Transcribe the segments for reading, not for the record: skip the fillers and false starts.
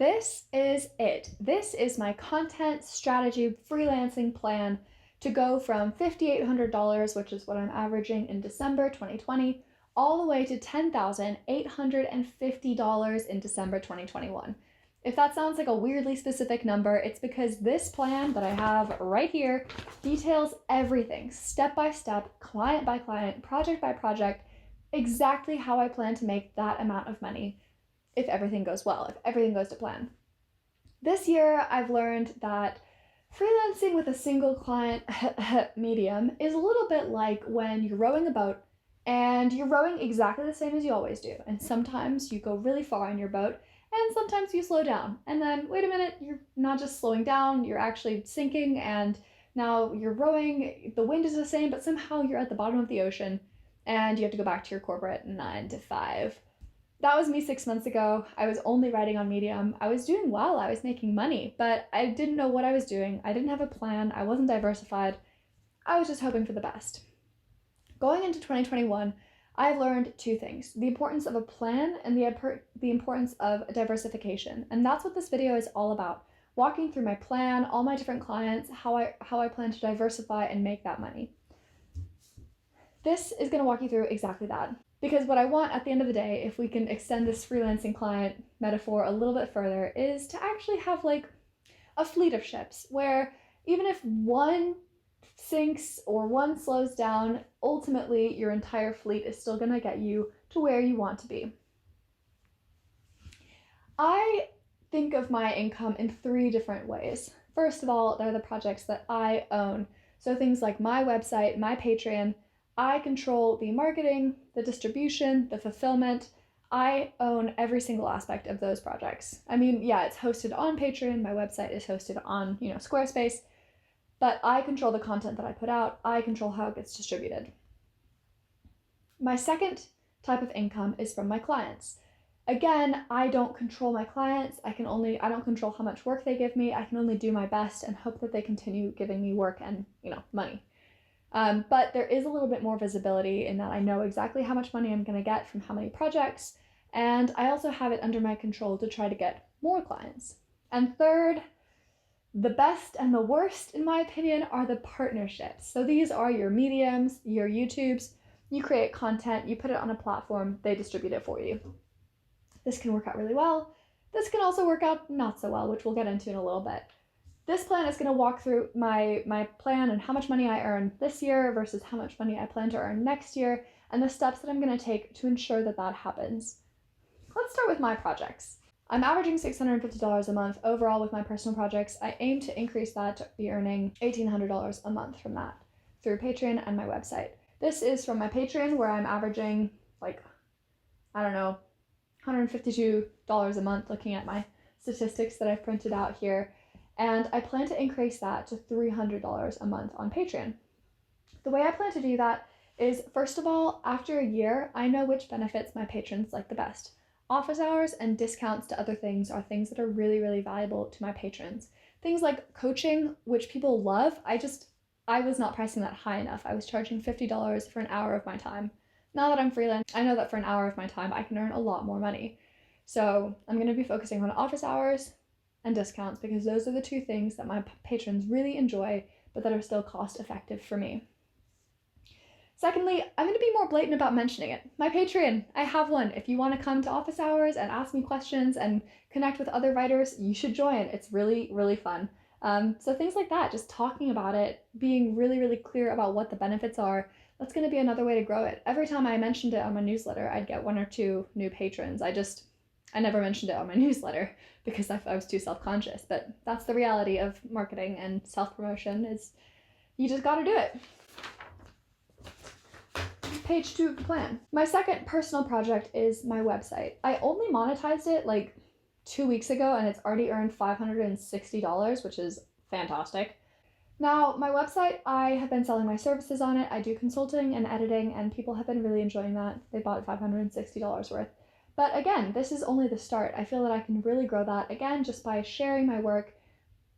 this is it. This is my content strategy freelancing plan to go from $5,800, which is what I'm averaging in December 2020, all the way to $10,850 in December 2021. If that sounds like a weirdly specific number, it's because this plan that I have right here details everything, step by step, client by client, project by project, exactly how I plan to make that amount of money if everything goes well, if everything goes to plan. This year, I've learned that freelancing with a single client medium is a little bit like when you're rowing a boat and you're rowing exactly the same as you always do. And sometimes you go really far in your boat and sometimes you slow down. And then, wait a minute, you're not just slowing down, you're actually sinking, and now you're rowing, the wind is the same, but somehow you're at the bottom of the ocean and you have to go back to your corporate 9 to 5. That was me 6 months ago. I was only writing on Medium. I was doing well, I was making money, but I didn't know what I was doing. I didn't have a plan, I wasn't diversified. I was just hoping for the best. Going into 2021, I've learned two things: the importance of a plan and the importance of diversification. And that's what this video is all about. Walking through my plan, all my different clients, how I plan to diversify and make that money. This is going to walk you through exactly that. Because what I want at the end of the day, if we can extend this freelancing client metaphor a little bit further, is to actually have like a fleet of ships where even if one sinks or one slows down, ultimately your entire fleet is still going to get you to where you want to be. I think of my income in 3 different ways. First of all, they're the projects that I own. So things like my website, my Patreon. I control the marketing, the distribution, the fulfillment. I own every single aspect of those projects. I mean, yeah, it's hosted on Patreon. My website is hosted on, Squarespace, but I control the content that I put out. I control how it gets distributed. My second type of income is from my clients. Again, I don't control my clients. I don't control how much work they give me. I can only do my best and hope that they continue giving me work and, money. But there is a little bit more visibility in that I know exactly how much money I'm going to get from how many projects, and I also have it under my control to try to get more clients. And third, the best and the worst, in my opinion, are the partnerships. So these are your Mediums, your YouTubes. You create content, you put it on a platform, they distribute it for you. This can work out really well. This can also work out not so well, which we'll get into in a little bit. This plan is going to walk through my plan and how much money I earn this year versus how much money I plan to earn next year, and the steps that I'm going to take to ensure that that happens. Let's start with my projects. I'm averaging $650 a month overall with my personal projects. I aim to increase that to be earning $1,800 a month from that through Patreon and my website. This is from my Patreon, where I'm averaging $152 a month, looking at my statistics that I've printed out here. And I plan to increase that to $300 a month on Patreon. The way I plan to do that is, first of all, after a year, I know which benefits my patrons like the best. Office hours and discounts to other things are things that are really, really valuable to my patrons. Things like coaching, which people love, I was not pricing that high enough. I was charging $50 for an hour of my time. Now that I'm freelance, I know that for an hour of my time, I can earn a lot more money. So I'm going to be focusing on office hours and discounts, because those are the 2 things that my patrons really enjoy, but that are still cost effective for me. Secondly, I'm going to be more blatant about mentioning it. My Patreon, I have one. If you want to come to office hours and ask me questions and connect with other writers, you should join. It's really, really fun. So things like that, just talking about it, being really, really clear about what the benefits are, that's going to be another way to grow it. Every time I mentioned it on my newsletter, I'd get 1 or 2 new patrons. I never mentioned it on my newsletter because I was too self-conscious, but that's the reality of marketing and self-promotion, is you just got to do it. Page 2 of the plan. My second personal project is my website. I only monetized it 2 weeks ago, and it's already earned $560, which is fantastic. Now, my website, I have been selling my services on it. I do consulting and editing, and people have been really enjoying that. They bought $560 worth. But again, this is only the start. I feel that I can really grow that, again, just by sharing my work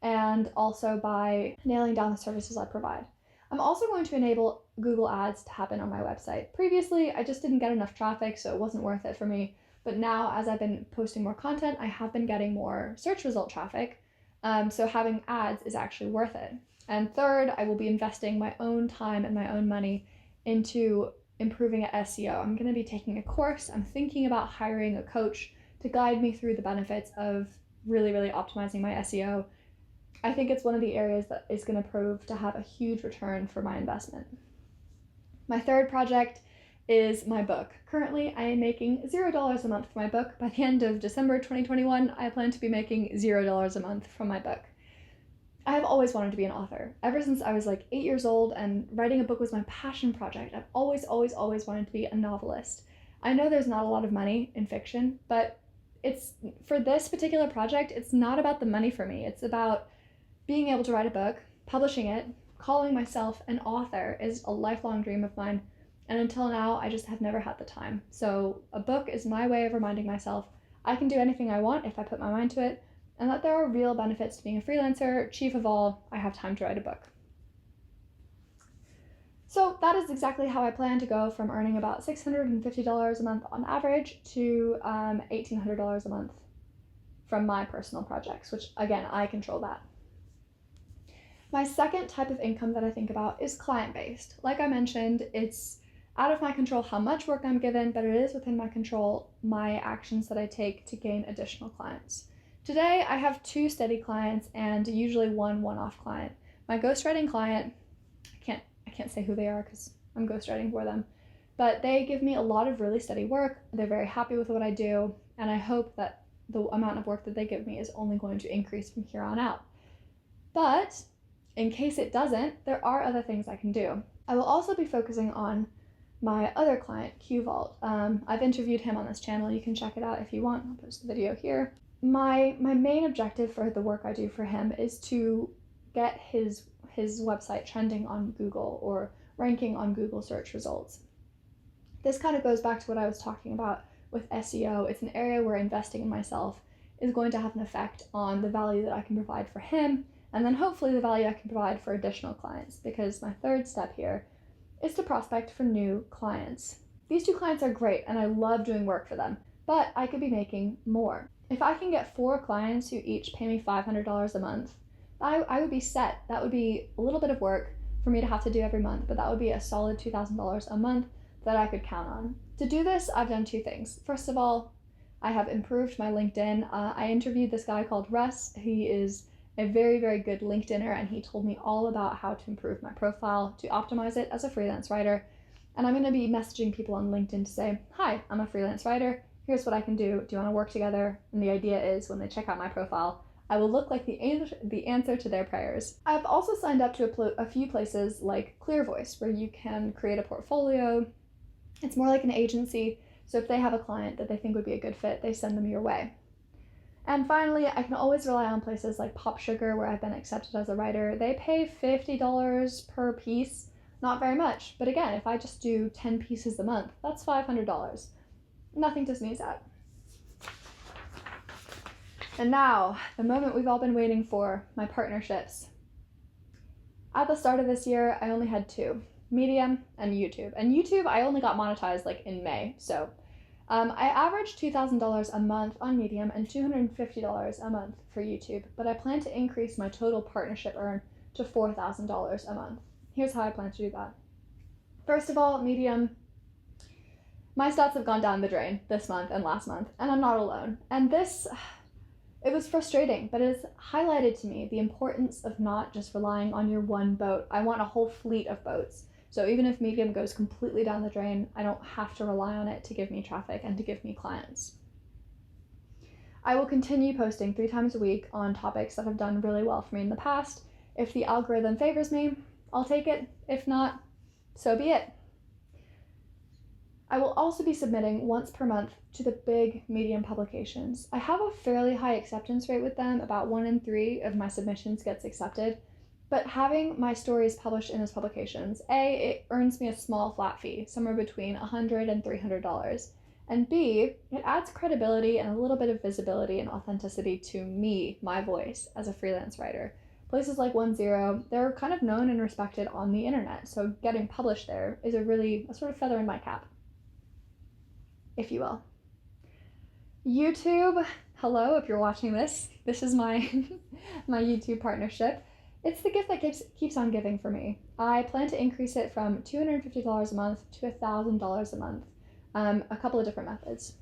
and also by nailing down the services I provide. I'm also going to enable Google Ads to happen on my website. Previously, I just didn't get enough traffic, so it wasn't worth it for me. but now as I've been posting more content, I have been getting more search result traffic. So having ads is actually worth it. And third, I will be investing my own time and my own money into improving at SEO. I'm going to be taking a course. I'm thinking about hiring a coach to guide me through the benefits of really, really optimizing my SEO. I think it's one of the areas that is going to prove to have a huge return for my investment. My third project is my book. Currently, I am making $0 a month for my book. By the end of December 2021, I plan to be making $0 a month from my book. I have always wanted to be an author. Ever since I was like 8 years old, and writing a book was my passion project. I've always wanted to be a novelist. I know there's not a lot of money in fiction, but it's for this particular project, it's not about the money for me. It's about being able to write a book, publishing it, calling myself an author is a lifelong dream of mine. And until now, I just have never had the time. So a book is my way of reminding myself I can do anything I want if I put my mind to it, and that there are real benefits to being a freelancer. Chief of all, I have time to write a book. So that is exactly how I plan to go from earning about $650 a month on average to $1,800 a month from my personal projects, which again, I control that. My second type of income that I think about is client-based. Like I mentioned, it's out of my control how much work I'm given, but it is within my control my actions that I take to gain additional clients. Today, I have 2 steady clients and usually one one-off client. My ghostwriting client, I can't say who they are because I'm ghostwriting for them, but they give me a lot of really steady work. They're very happy with what I do, and I hope that the amount of work that they give me is only going to increase from here on out. But in case it doesn't, there are other things I can do. I will also be focusing on my other client, QVault. I've interviewed him on this channel. You can check it out if you want. I'll post the video here. My main objective for the work I do for him is to get his website trending on Google or ranking on Google search results. This kind of goes back to what I was talking about with SEO. It's an area where investing in myself is going to have an effect on the value that I can provide for him, and then hopefully the value I can provide for additional clients, because my third step here is to prospect for new clients. These 2 clients are great and I love doing work for them, but I could be making more. If I can get 4 clients who each pay me $500 a month, I would be set. That would be a little bit of work for me to have to do every month, but that would be a solid $2,000 a month that I could count on. To do this, I've done 2 things. First of all, I have improved my LinkedIn. I interviewed this guy called Russ. He is a very, very good LinkedIner, and he told me all about how to improve my profile, to optimize it as a freelance writer. And I'm going to be messaging people on LinkedIn to say, hi, I'm a freelance writer. Here's what I can do. Do you want to work together? And the idea is when they check out my profile, I will look like the answer to their prayers. I've also signed up to a few places like ClearVoice, where you can create a portfolio. It's more like an agency. So if they have a client that they think would be a good fit, they send them your way. And finally, I can always rely on places like Pop Sugar, where I've been accepted as a writer. They pay $50 per piece, not very much. But again, if I just do 10 pieces a month, that's $500. Nothing to sneeze at. And now, the moment we've all been waiting for, my partnerships. At the start of this year, I only had 2, Medium and YouTube. And YouTube, I only got monetized like in May, so I averaged $2,000 a month on Medium and $250 a month for YouTube, but I plan to increase my total partnership earn to $4,000 a month. Here's how I plan to do that. First of all, Medium, my stats have gone down the drain this month and last month, and I'm not alone. And it was frustrating, but it has highlighted to me the importance of not just relying on your one boat. I want a whole fleet of boats. So even if Medium goes completely down the drain, I don't have to rely on it to give me traffic and to give me clients. I will continue posting 3 times a week on topics that have done really well for me in the past. If the algorithm favors me, I'll take it. If not, so be it. I will also be submitting once per month to the big Medium publications. I have a fairly high acceptance rate with them. About 1 in 3 of my submissions gets accepted. But having my stories published in those publications, A, it earns me a small flat fee, somewhere between $100 and $300. And B, it adds credibility and a little bit of visibility and authenticity to me, my voice, as a freelance writer. Places like 10, they're kind of known and respected on the internet, so getting published there is a sort of feather in my cap, if you will. YouTube, hello, if you're watching this. This is my my YouTube partnership. It's the gift that keeps on giving for me. I plan to increase it from $250 a month to $1,000 a month. A couple of different methods.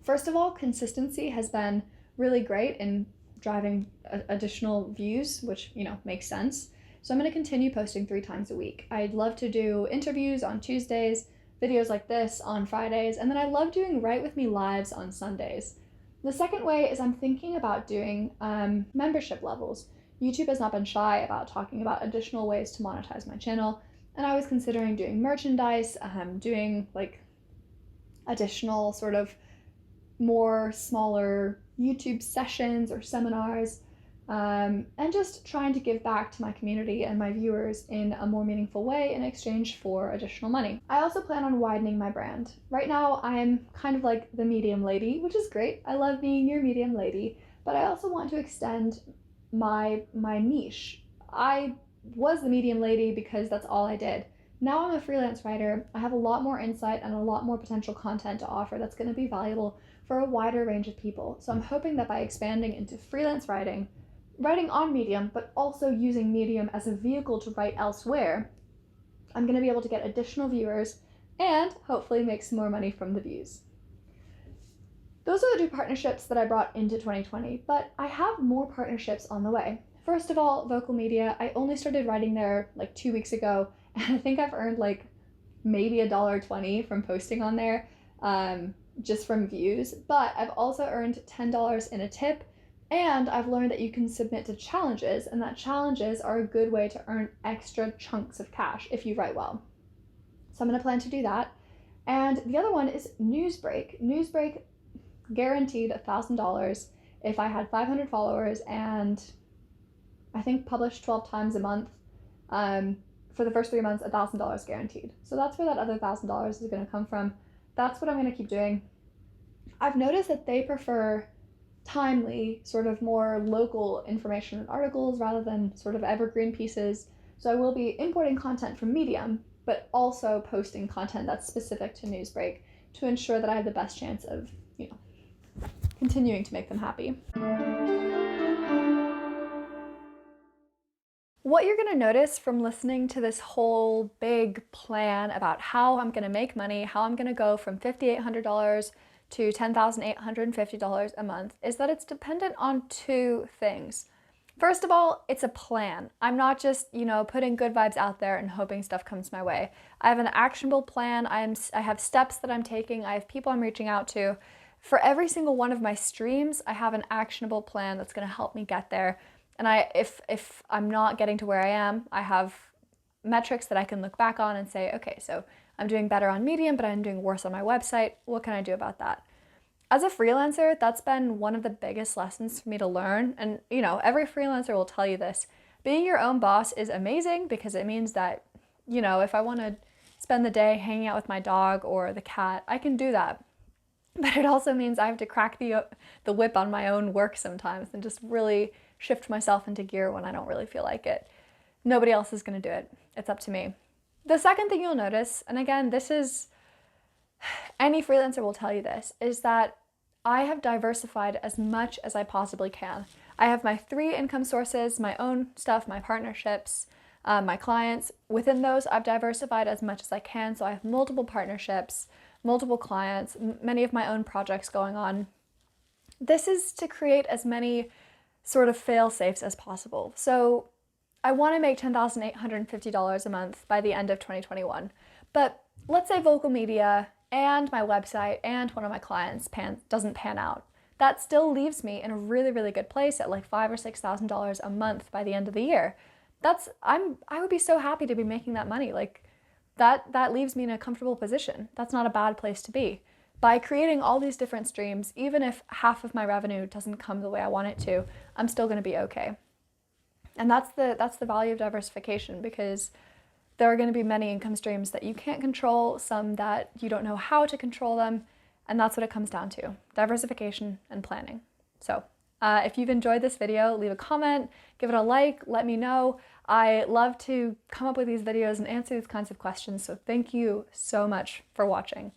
First of all, consistency has been really great in driving additional views, which, makes sense. So I'm going to continue posting 3 times a week. I'd love to do interviews on Tuesdays, videos like this on Fridays, and then I love doing Write With Me lives on Sundays. The second way is I'm thinking about doing membership levels. YouTube has not been shy about talking about additional ways to monetize my channel, and I was considering doing merchandise, doing like additional sort of more smaller YouTube sessions or seminars, and just trying to give back to my community and my viewers in a more meaningful way in exchange for additional money. I also plan on widening my brand. Right now, I'm kind of like the medium lady, which is great. I love being your medium lady, but I also want to extend my niche. I was the medium lady because that's all I did. Now I'm a freelance writer. I have a lot more insight and a lot more potential content to offer that's going to be valuable for a wider range of people. So I'm hoping that by expanding into freelance writing on Medium, but also using Medium as a vehicle to write elsewhere, I'm going to be able to get additional viewers and hopefully make some more money from the views. Those are the 2 partnerships that I brought into 2020, but I have more partnerships on the way. First of all, Vocal Media. I only started writing there like 2 weeks ago, and I think I've earned like maybe $1.20 from posting on there, just from views, but I've also earned $10 in a tip, and I've learned that you can submit to challenges, and that challenges are a good way to earn extra chunks of cash if you write well. So I'm going to plan to do that. And the other one is Newsbreak. Newsbreak guaranteed $1,000 if I had 500 followers and I think published 12 times a month. For the first 3 months, $1,000 guaranteed. So that's where that other $1,000 is going to come from. That's what I'm going to keep doing. I've noticed that they prefer timely, sort of more local information and articles rather than sort of evergreen pieces. So I will be importing content from Medium, but also posting content that's specific to Newsbreak to ensure that I have the best chance of, continuing to make them happy. What you're going to notice from listening to this whole big plan about how I'm going to make money, how I'm going to go from $5,800 to $10,850 a month, is that it's dependent on 2 things. First of all, it's a plan. I'm not just, putting good vibes out there and hoping stuff comes my way. I have an actionable plan. I have steps that I'm taking. I have people I'm reaching out to. For every single one of my streams, I have an actionable plan that's going to help me get there. And if I'm not getting to where I am, I have metrics that I can look back on and say, okay, so I'm doing better on Medium, but I'm doing worse on my website. What can I do about that? As a freelancer, that's been one of the biggest lessons for me to learn. And, every freelancer will tell you this. Being your own boss is amazing because it means that, if I want to spend the day hanging out with my dog or the cat, I can do that. But it also means I have to crack the whip on my own work sometimes and just really shift myself into gear when I don't really feel like it. Nobody else is going to do it. It's up to me. The second thing you'll notice, and again, this is, any freelancer will tell you this, is that I have diversified as much as I possibly can. I have my 3 income sources, my own stuff, my partnerships, my clients. Within those, I've diversified as much as I can. So I have multiple partnerships, multiple clients, many of my own projects going on. This is to create as many sort of fail-safes as possible. So I want to make $10,850 a month by the end of 2021. But let's say Vocal Media and my website and one of my clients doesn't pan out. That still leaves me in a really, really good place at like $5,000 or $6,000 a month by the end of the year. I would be so happy to be making that money. Like that leaves me in a comfortable position. That's not a bad place to be. By creating all these different streams, even if half of my revenue doesn't come the way I want it to, I'm still going to be okay. And that's the value of diversification, because there are going to be many income streams that you can't control, some that you don't know how to control them, and that's what it comes down to: diversification and planning. So if you've enjoyed this video, leave a comment, give it a like, let me know. I love to come up with these videos and answer these kinds of questions, so thank you so much for watching.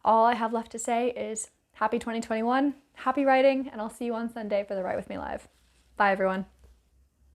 All I have left to say is Happy 2021, happy writing, and I'll see you on Sunday for the Write With Me Live. Bye, everyone.